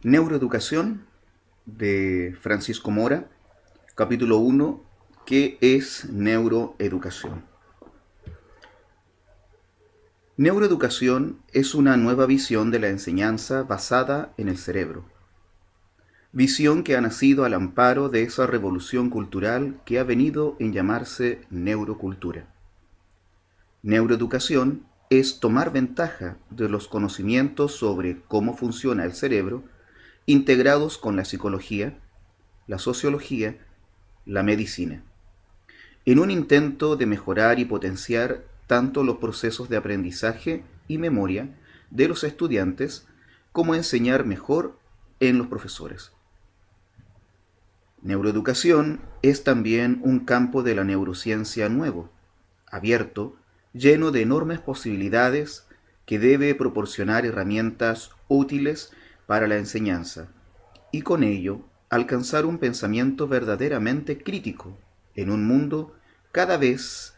Neuroeducación de Francisco Mora, capítulo 1, ¿qué es neuroeducación? Neuroeducación es una nueva visión de la enseñanza basada en el cerebro. Visión que ha nacido al amparo de esa revolución cultural que ha venido en llamarse neurocultura. Neuroeducación es tomar ventaja de los conocimientos sobre cómo funciona el cerebro integrados con la psicología, la sociología, la medicina, en un intento de mejorar y potenciar tanto los procesos de aprendizaje y memoria de los estudiantes como enseñar mejor en los profesores. Neuroeducación es también un campo de la neurociencia nuevo, abierto, lleno de enormes posibilidades que debe proporcionar herramientas útiles para la enseñanza y con ello alcanzar un pensamiento verdaderamente crítico en un mundo cada vez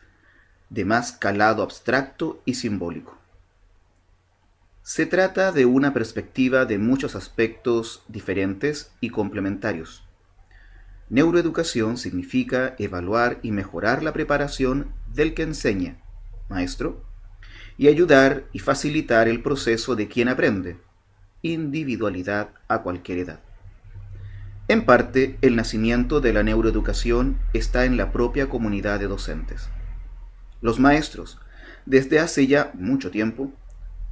de más calado abstracto y simbólico. Se trata de una perspectiva de muchos aspectos diferentes y complementarios. Neuroeducación significa evaluar y mejorar la preparación del que enseña, maestro, y ayudar y facilitar el proceso de quien aprende, individualidad a cualquier edad. En parte, el nacimiento de la neuroeducación está en la propia comunidad de docentes. Los maestros, desde hace ya mucho tiempo,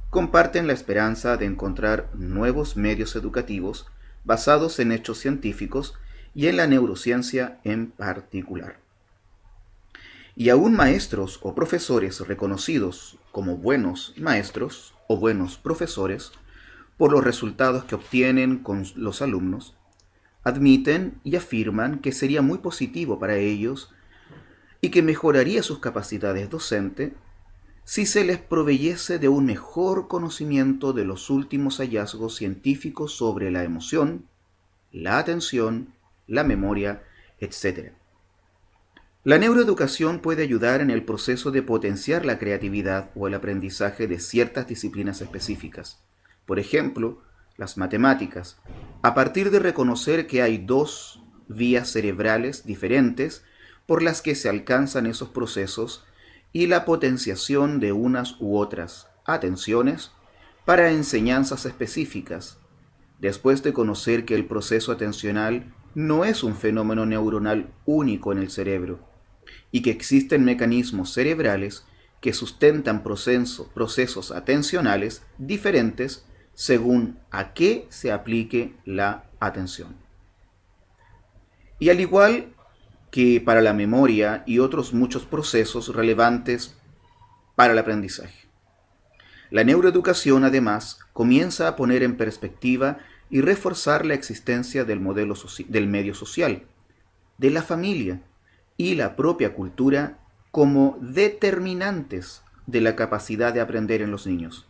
comparten la esperanza de encontrar nuevos medios educativos basados en hechos científicos y en la neurociencia en particular. Y aún maestros o profesores reconocidos como buenos maestros o buenos profesores, por los resultados que obtienen con los alumnos, admiten y afirman que sería muy positivo para ellos y que mejoraría sus capacidades docentes si se les proveyese de un mejor conocimiento de los últimos hallazgos científicos sobre la emoción, la atención, la memoria, etc. La neuroeducación puede ayudar en el proceso de potenciar la creatividad o el aprendizaje de ciertas disciplinas específicas. Por ejemplo, las matemáticas, a partir de reconocer que hay dos vías cerebrales diferentes por las que se alcanzan esos procesos y la potenciación de unas u otras atenciones para enseñanzas específicas, después de conocer que el proceso atencional no es un fenómeno neuronal único en el cerebro y que existen mecanismos cerebrales que sustentan procesos atencionales diferentes según a qué se aplique la atención. Y al igual que para la memoria y otros muchos procesos relevantes para el aprendizaje. La neuroeducación, además, comienza a poner en perspectiva y reforzar la existencia del del medio social, de la familia y la propia cultura como determinantes de la capacidad de aprender en los niños.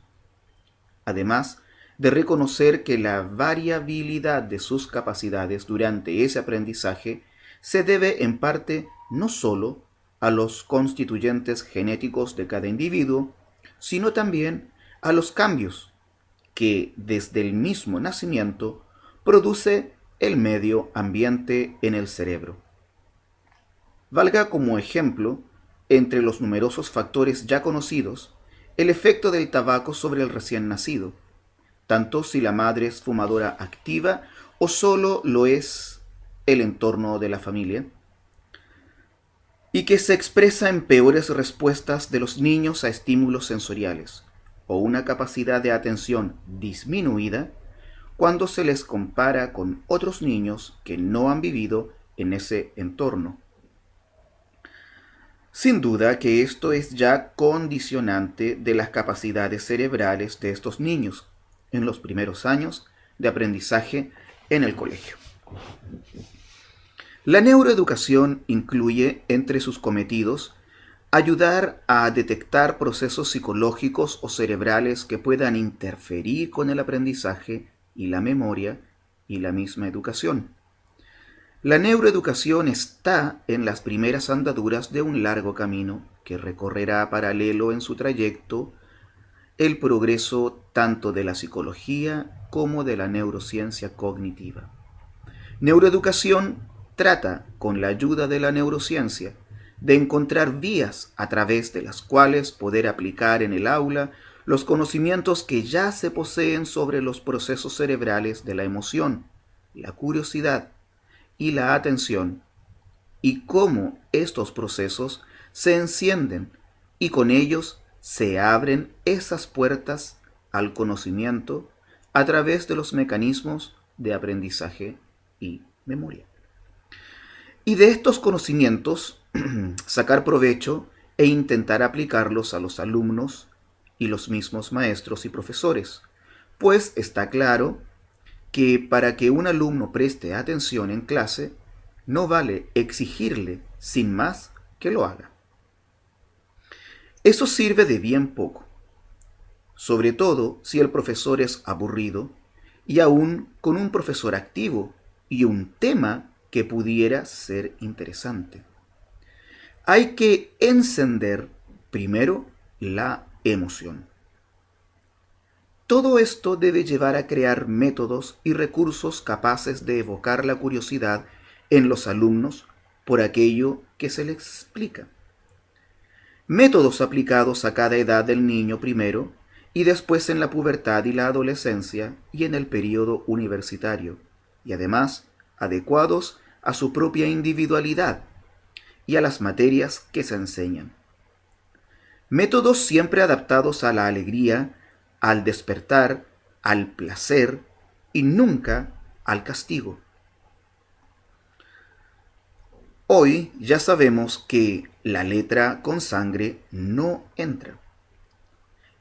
Además de reconocer que la variabilidad de sus capacidades durante ese aprendizaje se debe en parte no solo a los constituyentes genéticos de cada individuo, sino también a los cambios que desde el mismo nacimiento produce el medio ambiente en el cerebro. Valga como ejemplo, entre los numerosos factores ya conocidos, el efecto del tabaco sobre el recién nacido, tanto si la madre es fumadora activa o solo lo es el entorno de la familia, y que se expresa en peores respuestas de los niños a estímulos sensoriales, o una capacidad de atención disminuida cuando se les compara con otros niños que no han vivido en ese entorno. Sin duda que esto es ya condicionante de las capacidades cerebrales de estos niños en los primeros años de aprendizaje en el colegio. La neuroeducación incluye entre sus cometidos ayudar a detectar procesos psicológicos o cerebrales que puedan interferir con el aprendizaje y la memoria y la misma educación. La neuroeducación está en las primeras andaduras de un largo camino que recorrerá paralelo en su trayecto el progreso tanto de la psicología como de la neurociencia cognitiva. Neuroeducación trata, con la ayuda de la neurociencia, de encontrar vías a través de las cuales poder aplicar en el aula los conocimientos que ya se poseen sobre los procesos cerebrales de la emoción, la curiosidad y la atención, y cómo estos procesos se encienden y con ellos se abren esas puertas al conocimiento a través de los mecanismos de aprendizaje y memoria. Y de estos conocimientos sacar provecho e intentar aplicarlos a los alumnos y los mismos maestros y profesores, pues está claro que para que un alumno preste atención en clase, no vale exigirle sin más que lo haga. Eso sirve de bien poco, sobre todo si el profesor es aburrido y aún con un profesor activo y un tema que pudiera ser interesante. Hay que encender primero la emoción. Todo esto debe llevar a crear métodos y recursos capaces de evocar la curiosidad en los alumnos por aquello que se les explica. Métodos aplicados a cada edad del niño primero y después en la pubertad y la adolescencia y en el periodo universitario, y además adecuados a su propia individualidad y a las materias que se enseñan. Métodos siempre adaptados a la alegría, al despertar, al placer y nunca al castigo. Hoy ya sabemos que la letra con sangre no entra.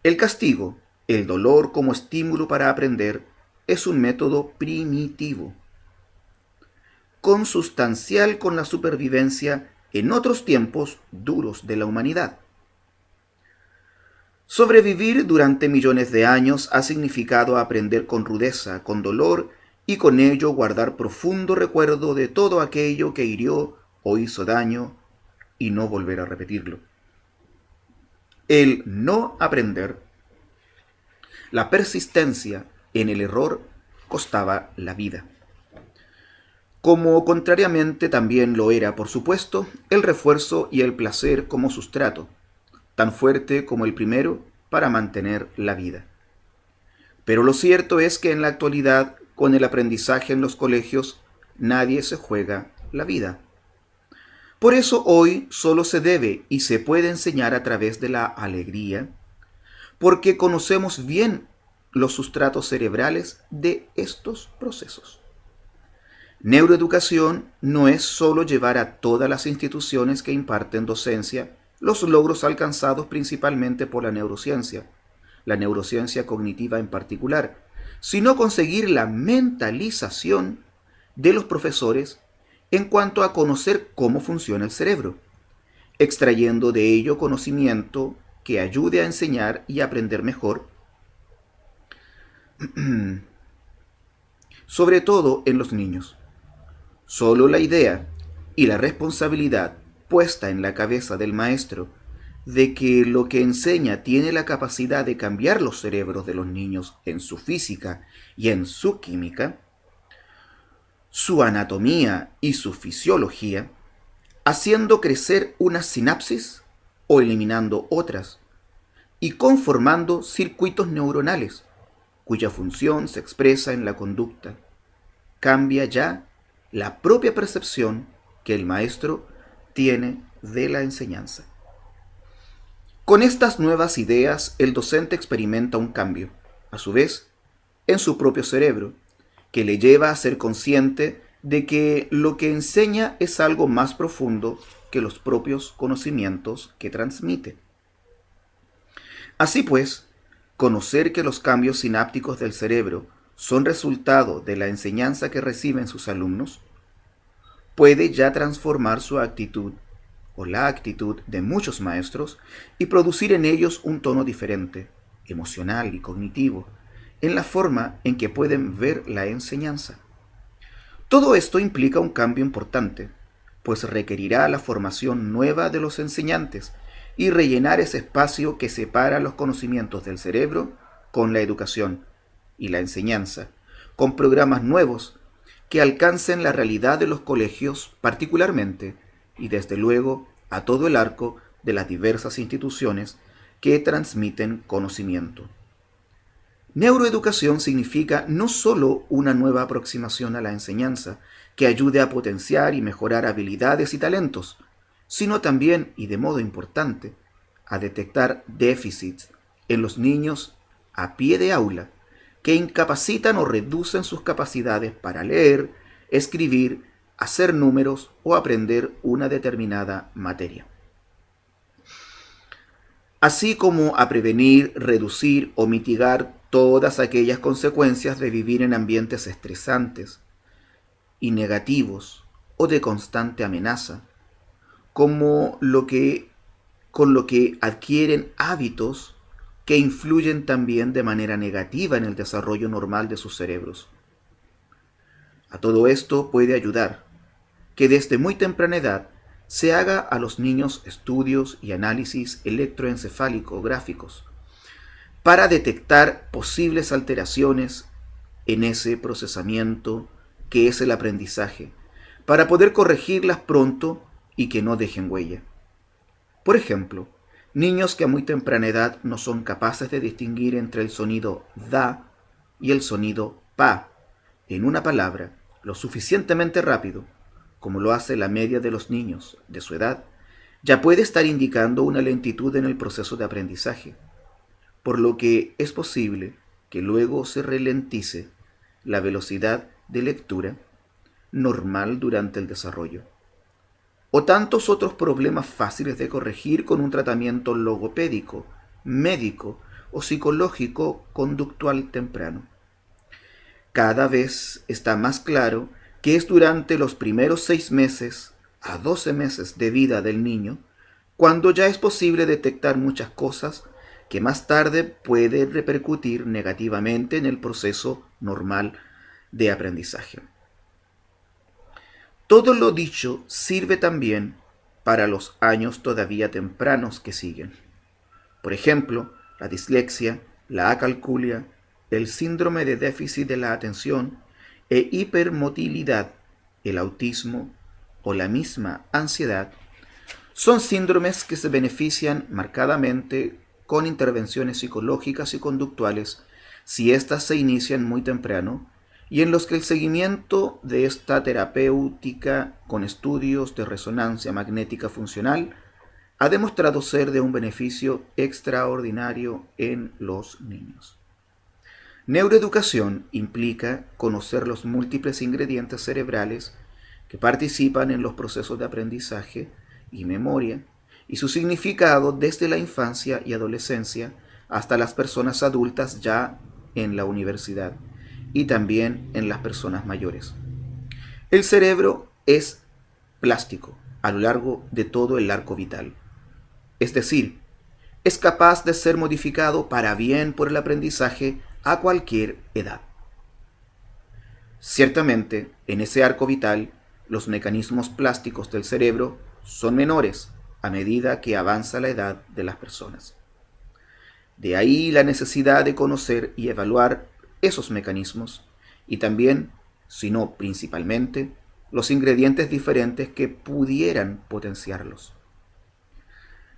El castigo, el dolor como estímulo para aprender, es un método primitivo, consustancial con la supervivencia en otros tiempos duros de la humanidad. Sobrevivir durante millones de años ha significado aprender con rudeza, con dolor y con ello guardar profundo recuerdo de todo aquello que hirió o hizo daño y no volver a repetirlo. El no aprender, la persistencia en el error costaba la vida. Como contrariamente también lo era, por supuesto, el refuerzo y el placer como sustrato, tan fuerte como el primero para mantener la vida. Pero lo cierto es que en la actualidad, con el aprendizaje en los colegios, nadie se juega la vida. Por eso hoy solo se debe y se puede enseñar a través de la alegría, porque conocemos bien los sustratos cerebrales de estos procesos. Neuroeducación no es solo llevar a todas las instituciones que imparten docencia los logros alcanzados principalmente por la neurociencia cognitiva en particular, sino conseguir la mentalización de los profesores en cuanto a conocer cómo funciona el cerebro, extrayendo de ello conocimiento que ayude a enseñar y aprender mejor, sobre todo en los niños. Solo la idea y la responsabilidad puesta en la cabeza del maestro de que lo que enseña tiene la capacidad de cambiar los cerebros de los niños en su física y en su química, su anatomía y su fisiología, haciendo crecer unas sinapsis o eliminando otras, y conformando circuitos neuronales, cuya función se expresa en la conducta, cambia ya la propia percepción que el maestro tiene de la enseñanza. Con estas nuevas ideas, el docente experimenta un cambio, a su vez, en su propio cerebro, que le lleva a ser consciente de que lo que enseña es algo más profundo que los propios conocimientos que transmite. Así pues, conocer que los cambios sinápticos del cerebro son resultado de la enseñanza que reciben sus alumnos, puede ya transformar su actitud o la actitud de muchos maestros y producir en ellos un tono diferente, emocional y cognitivo, en la forma en que pueden ver la enseñanza. Todo esto implica un cambio importante, pues requerirá la formación nueva de los enseñantes y rellenar ese espacio que separa los conocimientos del cerebro con la educación y la enseñanza, con programas nuevos que alcancen la realidad de los colegios particularmente y desde luego a todo el arco de las diversas instituciones que transmiten conocimiento. Neuroeducación significa no solo una nueva aproximación a la enseñanza que ayude a potenciar y mejorar habilidades y talentos, sino también, y de modo importante, a detectar déficits en los niños a pie de aula que incapacitan o reducen sus capacidades para leer, escribir, hacer números o aprender una determinada materia. Así como a prevenir, reducir o mitigar todas aquellas consecuencias de vivir en ambientes estresantes y negativos o de constante amenaza, como con lo que adquieren hábitos que influyen también de manera negativa en el desarrollo normal de sus cerebros. A todo esto puede ayudar que desde muy temprana edad se haga a los niños estudios y análisis electroencefálico-gráficos para detectar posibles alteraciones en ese procesamiento que es el aprendizaje, para poder corregirlas pronto y que no dejen huella. Por ejemplo, niños que a muy temprana edad no son capaces de distinguir entre el sonido da y el sonido pa en una palabra lo suficientemente rápido, como lo hace la media de los niños de su edad, ya puede estar indicando una lentitud en el proceso de aprendizaje, por lo que es posible que luego se ralentice la velocidad de lectura normal durante el desarrollo. O tantos otros problemas fáciles de corregir con un tratamiento logopédico, médico o psicológico conductual temprano. Cada vez está más claro que es durante los primeros 6 meses a 12 meses de vida del niño cuando ya es posible detectar muchas cosas que más tarde puede repercutir negativamente en el proceso normal de aprendizaje. Todo lo dicho sirve también para los años todavía tempranos que siguen. Por ejemplo, la dislexia, la acalculia, el síndrome de déficit de la atención e hipermotilidad, el autismo o la misma ansiedad, son síndromes que se benefician marcadamente con intervenciones psicológicas y conductuales si éstas se inician muy temprano y en los que el seguimiento de esta terapéutica con estudios de resonancia magnética funcional ha demostrado ser de un beneficio extraordinario en los niños. Neuroeducación implica conocer los múltiples ingredientes cerebrales que participan en los procesos de aprendizaje y memoria y su significado desde la infancia y adolescencia hasta las personas adultas ya en la universidad y también en las personas mayores. El cerebro es plástico a lo largo de todo el arco vital, es decir, es capaz de ser modificado para bien por el aprendizaje a cualquier edad. Ciertamente, en ese arco vital, los mecanismos plásticos del cerebro son menores a medida que avanza la edad de las personas. De ahí la necesidad de conocer y evaluar esos mecanismos y también, si no principalmente, los ingredientes diferentes que pudieran potenciarlos.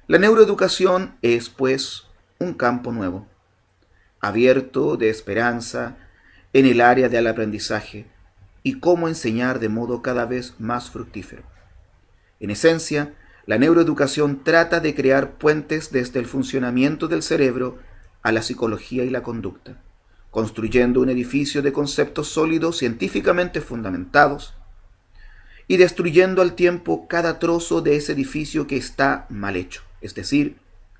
La neuroeducación es, pues, un campo nuevo, abierto de esperanza en el área del aprendizaje y cómo enseñar de modo cada vez más fructífero. En esencia, la neuroeducación trata de crear puentes desde el funcionamiento del cerebro a la psicología y la conducta, construyendo un edificio de conceptos sólidos científicamente fundamentados y destruyendo al tiempo cada trozo de ese edificio que está mal hecho, es decir,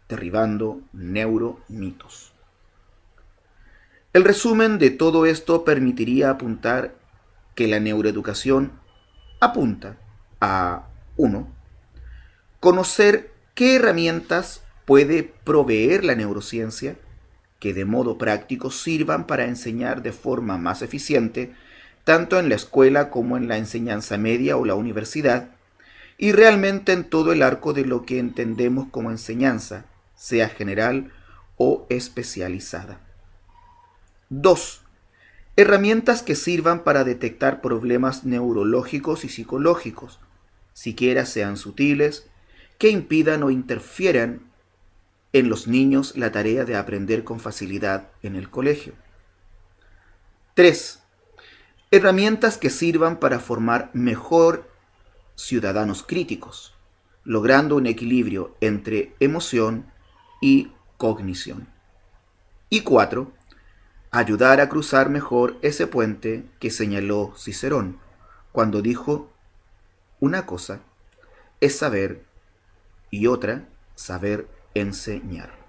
derribando neuromitos. El resumen de todo esto permitiría apuntar que la neuroeducación apunta a 1. Conocer qué herramientas puede proveer la neurociencia que de modo práctico sirvan para enseñar de forma más eficiente tanto en la escuela como en la enseñanza media o la universidad, y realmente en todo el arco de lo que entendemos como enseñanza, sea general o especializada. 2. Herramientas que sirvan para detectar problemas neurológicos y psicológicos, siquiera sean sutiles, que impidan o interfieran en los niños la tarea de aprender con facilidad en el colegio. 3. Herramientas que sirvan para formar mejor ciudadanos críticos, logrando un equilibrio entre emoción y cognición. Y 4. Ayudar a cruzar mejor ese puente que señaló Cicerón cuando dijo: una cosa es saber y otra saber enseñar.